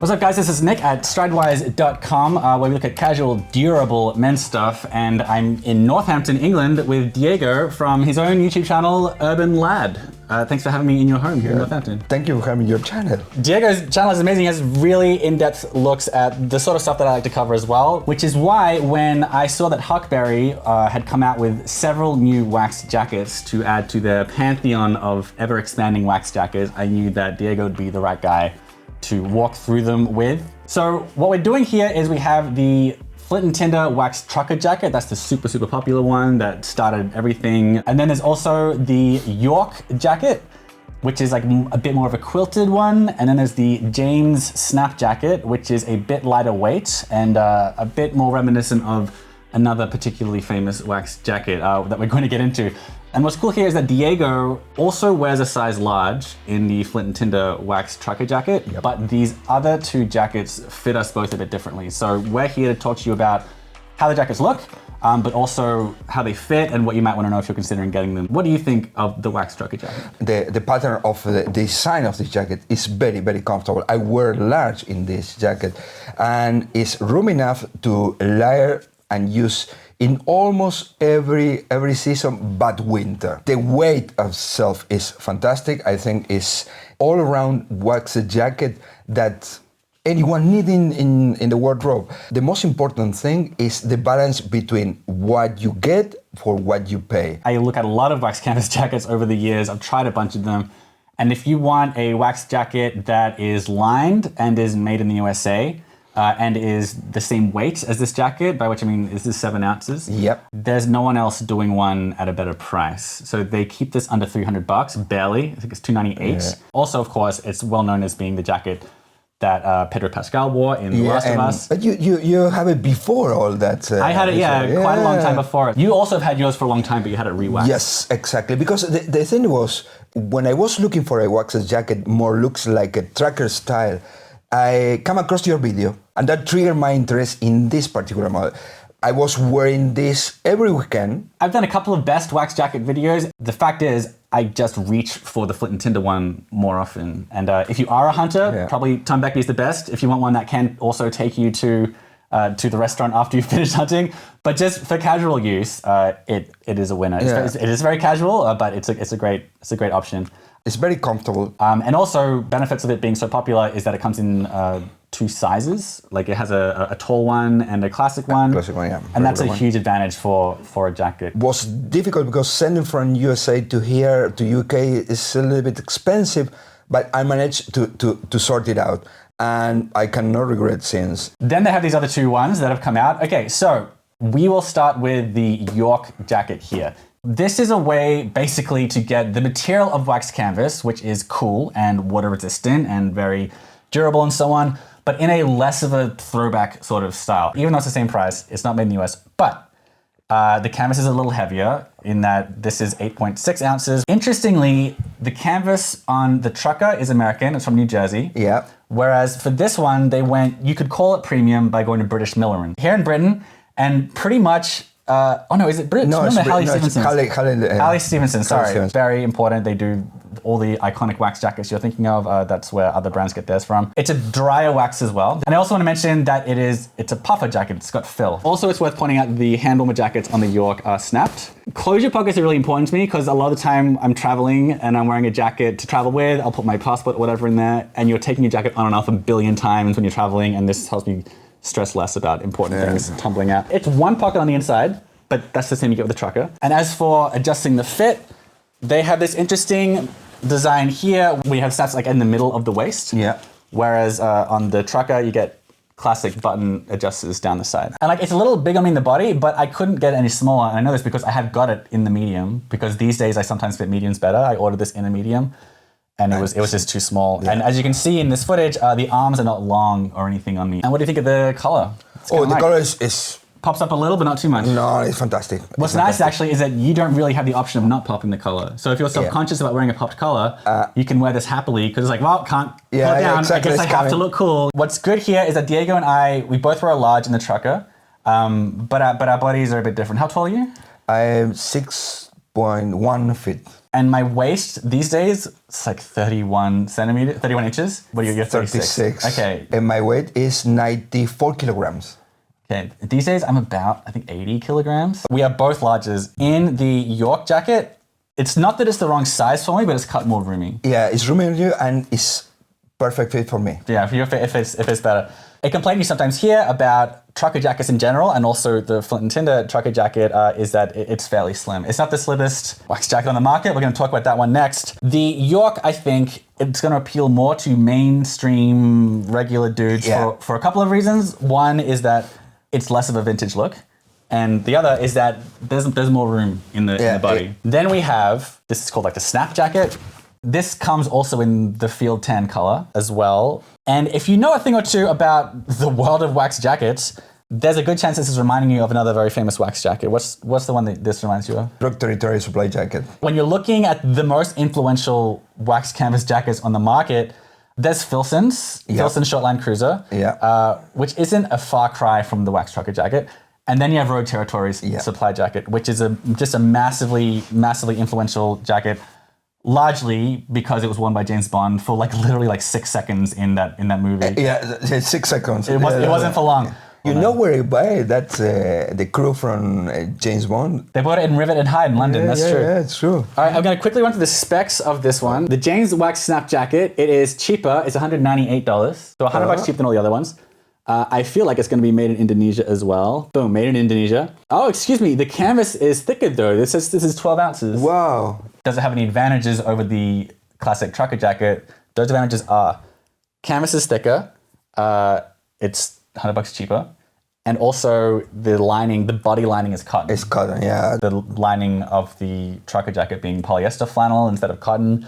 What's up guys, this is Nick at Stridewise.com where we look at casual, durable men's stuff, and I'm in Northampton, England with Diego from his own YouTube channel, Urban Lad. Thanks for having me in your home here in Northampton. Thank you for having your channel. Diego's channel is amazing. He has really in-depth looks at the sort of stuff that I like to cover as well, which is why when I saw that Huckberry had come out with several new wax jackets to add to their pantheon of ever-expanding wax jackets, I knew that Diego would be the right guy to walk through them with. So what we're doing here is we have the Flint and Tinder wax trucker jacket. That's the super popular one that started everything. And then there's also the York jacket, which is like a bit more of a quilted one. And then there's the James snap jacket, which is a bit lighter weight and a bit more reminiscent of another particularly famous wax jacket that we're going to get into. And what's cool here is that Diego also wears a size large in the Flint and Tinder wax trucker jacket, but these other two jackets fit us both a bit differently. So we're here to talk to you about how the jackets look, but also how they fit and what you might want to know if you're considering getting them. What do you think of the wax trucker jacket? The pattern of the design of this jacket is very comfortable. I wear large in this jacket and it's room enough to layer and use in almost every season but winter. The weight of itself is fantastic. I think it's all around wax jacket that anyone needing in the wardrobe. The most important thing is the balance between what you get for what you pay. I look at a lot of wax canvas jackets over the years. I've tried a bunch of them. And if you want a wax jacket that is lined and is made in the USA, and is the same weight as this jacket, by which I mean this is 7 ounces. Yep. There's no one else doing one at a better price. So they keep this under $300, barely. I think it's $298. Yeah. Also, of course, it's well known as being the jacket that Pedro Pascal wore in The Last of Us. But you have it before all that. I had it, quite a long time before. You also have had yours for a long time, but you had it rewaxed. Yes, exactly. Because the thing was, when I was looking for a wax jacket, more looks like a tracker style, I come across your video and that triggered my interest in this particular model. I was wearing this every weekend. I've done a couple of best wax jacket videos. The fact is, I just reach for the Flint and Tinder one more often. And if you are a hunter, probably Tom Beckley is the best. If you want one that can also take you to the restaurant after you finish hunting. But just for casual use, it is a winner. Yeah. It is very casual, but it's a great option. It's very comfortable. And also, benefits of it being so popular is that it comes in 2 sizes. Like it has a tall one and a classic one. Classic one, yeah. And that's a huge advantage for a jacket. It was difficult because sending from USA to here to UK is a little bit expensive, but I managed to sort it out. And I cannot regret since. Then they have these other 2 ones that have come out. Okay, so we will start with the York jacket here. This is a way basically to get the material of wax canvas, which is cool and water resistant and very durable and so on, but in a less of a throwback sort of style. Even though it's the same price, it's not made in the US, but the canvas is a little heavier in that this is 8.6 ounces. Interestingly, the canvas on the trucker is American, it's from New Jersey. Yeah. Whereas for this one, you could call it premium by going to British Milliron. Here in Britain, and pretty much, is it British? No, it's Harley Stevenson. Harley Stevenson, sorry. Stevenson. Very important. They do all the iconic wax jackets you're thinking of. That's where other brands get theirs from. It's a drier wax as well. And I also want to mention that it's a puffer jacket. It's got fill. Also, it's worth pointing out the hand warmer jackets on the York are snapped. Closure pockets are really important to me because a lot of the time I'm traveling and I'm wearing a jacket to travel with. I'll put my passport or whatever in there, and you're taking your jacket on and off a billion times when you're traveling, and this helps me stress less about important things tumbling out. It's 1 pocket on the inside, but that's the same you get with the trucker. And as for adjusting the fit, they have this interesting design here. We have snaps like in the middle of the waist. Yeah. Whereas on the trucker, you get classic button adjusters down the side. And like it's a little big on me in the body, but I couldn't get it any smaller. And I know this because I have got it in the medium, because these days I sometimes fit mediums better. I ordered this in a medium. And it was just too small. Yeah. And as you can see in this footage, the arms are not long or anything on me. And what do you think of the color? The color is... Pops up a little, but not too much. No, it's fantastic. What's nice actually is that you don't really have the option of not popping the color. So if you're self-conscious about wearing a popped color, you can wear this happily because it's like, well, can't pull it down. Exactly. I guess I have to look cool. What's good here is that Diego and we both wear a large in the trucker, but our bodies are a bit different. How tall are you? I'm 6'2", 8.1 feet. And my waist these days, it's like 31 inches. What are you? 36. Okay. And my weight is 94 kilograms. Okay. These days I'm about, I think, 80 kilograms. We are both larges. In the York jacket, it's not that it's the wrong size for me, but it's cut more roomy. Yeah, it's roomy on you and it's perfect fit for me. Yeah, if it's better. A complaint you sometimes hear about trucker jackets in general, and also the Flint and Tinder trucker jacket, is that it's fairly slim. It's not the slimmest wax jacket on the market. We're going to talk about that one next. The York, I think, it's going to appeal more to mainstream regular dudes for a couple of reasons. One is that it's less of a vintage look. And the other is that there's more room in the body. Then we have, this is called like the snap jacket. This comes also in the field tan color as well. And if you know a thing or two about the world of wax jackets, there's a good chance this is reminding you of another very famous wax jacket. What's the one that this reminds you of? Rogue Territory supply jacket. When you're looking at the most influential wax canvas jackets on the market, there's Filson's Shortline Cruiser, which isn't a far cry from the wax trucker jacket. And then you have Rogue Territory's supply jacket, which is just a massively, massively influential jacket, largely because it was worn by James Bond for literally 6 seconds in that movie. 6 seconds. It wasn't for long. You know where you buy it? That's the crew from James Bond. They bought it in Rivet and Hyde in London. That's true. Yeah, it's true. All right, I'm going to quickly run through the specs of this one. The James Wax Snap Jacket, it is cheaper. It's $198, so $100 cheaper than all the other ones. I feel like it's going to be made in Indonesia as well. Boom, made in Indonesia. Oh, excuse me. The canvas is thicker though. This is 12 ounces. Wow. Does it have any advantages over the classic trucker jacket? Those advantages are canvas is thicker. It's $100 cheaper. And also the body lining is cotton. It's cotton, yeah. The lining of the trucker jacket being polyester flannel instead of cotton.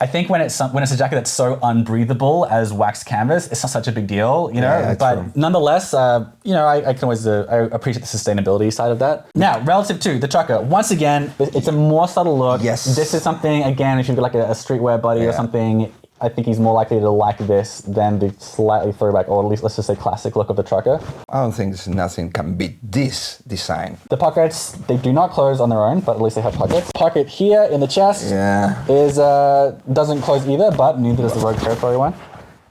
I think when it's a jacket that's so unbreathable as wax canvas, it's not such a big deal, you know. Yeah, but true. nonetheless, I can always I appreciate the sustainability side of that. Now, relative to the trucker, once again, it's a more subtle look. Yes. This is something, again, if you've got like a streetwear buddy or something, I think he's more likely to like this than the slightly throwback, or at least let's just say classic look of the trucker. I don't think nothing can beat this design. The pockets, they do not close on their own, but at least they have pockets. Pocket here in the chest is doesn't close either, but neither does the Rogue Territory one.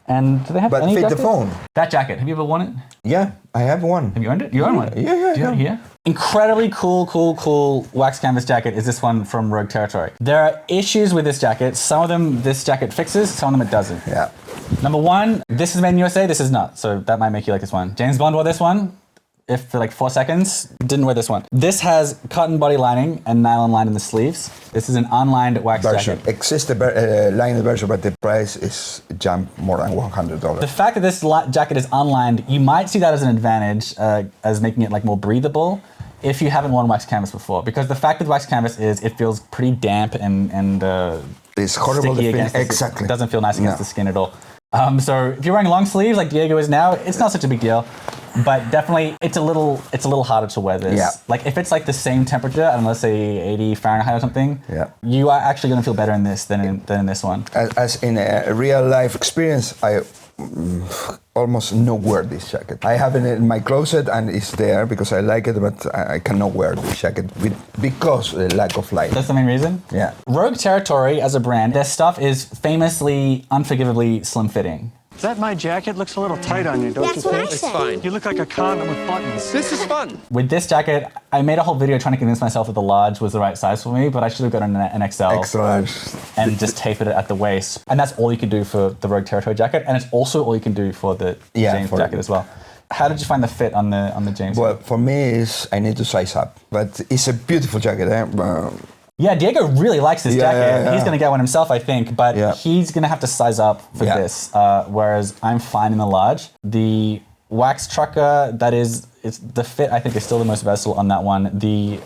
And do they have any fit jackets? the phone. That jacket, have you ever worn it? Yeah, I have one. Have you owned it? You own one? Yeah. Do you own it here? Incredibly cool wax canvas jacket is this one from Rogue Territory. There are issues with this jacket. Some of them this jacket fixes, some of them it doesn't. Yeah. Number one, this is made in USA, this is not. So that might make you like this one. James Bond wore this one. If for 4 seconds, didn't wear this one. This has cotton body lining and nylon line in the sleeves. This is an unlined wax jacket. Exists the lined version, but the price is jumped more than $100. The fact that this jacket is unlined, you might see that as an advantage, as making it more breathable if you haven't worn wax canvas before. Because the fact with wax canvas is it feels pretty damp and it's horrible to feel. Exactly. It doesn't feel nice against the skin at all. So if you're wearing long sleeves like Diego is now, it's not such a big deal. But definitely, it's a little harder to wear this. Yeah. If it's the same temperature, and let's say 80 Fahrenheit or something, you are actually going to feel better in this than in this one. As in a real life experience, I almost not wear this jacket. I have it in my closet and it's there because I like it, but I cannot wear this jacket because of the lack of light. That's the main reason? Yeah. Rogue Territory as a brand, their stuff is famously, unforgivably slim-fitting. That my jacket looks a little tight on you, don't you think? It's fine. You look like a condom with buttons. This is fun. With this jacket, I made a whole video trying to convince myself that the large was the right size for me, but I should have gotten an XL. Extra large. And just tape it at the waist. And that's all you can do for the Rogue Territory jacket, and it's also all you can do for the James jacket as well. How did you find the fit on the James? Well, for me, I need to size up, but it's a beautiful jacket. Yeah, Diego really likes this jacket. Yeah. He's going to get one himself, I think, but he's going to have to size up for this, whereas I'm fine in the large. The wax trucker, the fit, I think, is still the most versatile on that one. The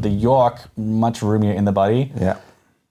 York, much roomier in the body. Yeah.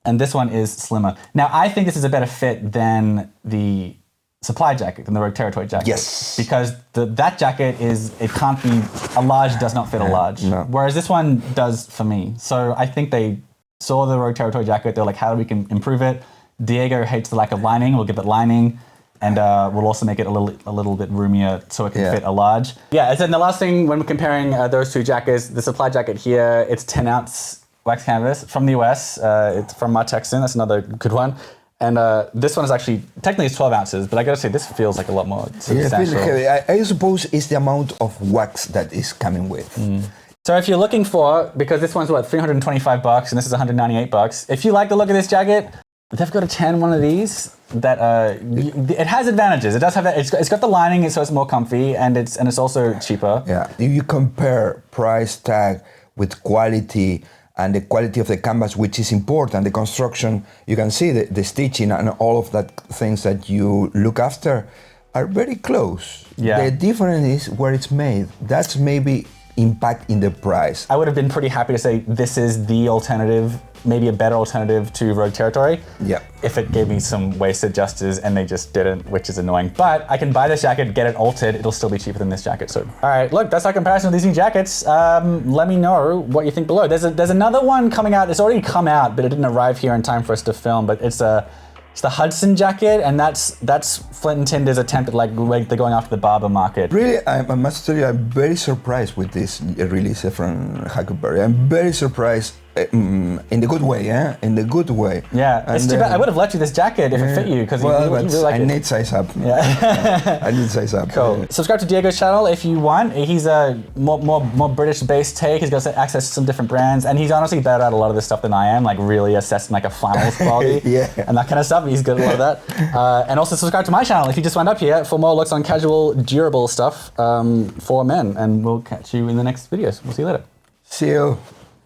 And this one is slimmer. Now, I think this is a better fit than the supply jacket, than the Rogue Territory jacket. Yes. Because that jacket a large does not fit a large. No. Whereas this one does for me. So I think they saw the Rogue Territory jacket, they're like, how do we can improve it? Diego hates the lack of lining, we'll give it lining. And we'll also make it a little bit roomier so it can fit a large. Yeah, and then the last thing when we're comparing those two jackets, the supply jacket here, it's 10 ounce wax canvas from the US. It's from my Texan. That's another good one. And this one is actually, technically it's 12 ounces, but I gotta say, this feels like a lot more substantial. I suppose it's the amount of wax that is coming with. So if you're looking for, because this one's what, $325 and this is $198. If you like the look of this jacket, they've got a tan one of these that it has advantages. It does have that. It's got the lining, so it's more comfy, and it's also cheaper. Yeah. If you compare price tag with quality and the quality of the canvas, which is important, the construction, you can see the stitching and all of that things that you look after are very close. Yeah. The difference is where it's made. That's maybe impact in the price. I would have been pretty happy to say this is the alternative, maybe a better alternative to Rogue Territory. Yeah. If it gave me some waist adjusters and they just didn't, which is annoying. But I can buy this jacket, get it altered, it'll still be cheaper than this jacket. So, all right, look, that's our comparison of these new jackets. Let me know what you think below. There's another one coming out. It's already come out, but it didn't arrive here in time for us to film. But it's the Hudson jacket, and that's Flint and Tinder's attempt at like they're going after the barber market. Really, I must tell you, I'm very surprised with this release from Huckleberry. I'm very surprised in the good way, yeah? In the good way. Yeah, it's too bad. I would have left you this jacket if it fit you, because you really like it. I need size up. Yeah. I need size up. Cool. Subscribe to Diego's channel if you want. He's a more British-based take. He's got access to some different brands, and he's honestly better at a lot of this stuff than I am, like really assessing like a flannel quality and that kind of stuff. He's good at a lot of that. And also subscribe to my channel if you just went up here for more looks on casual, durable stuff for men. And we'll catch you in the next videos. We'll see you later. See you.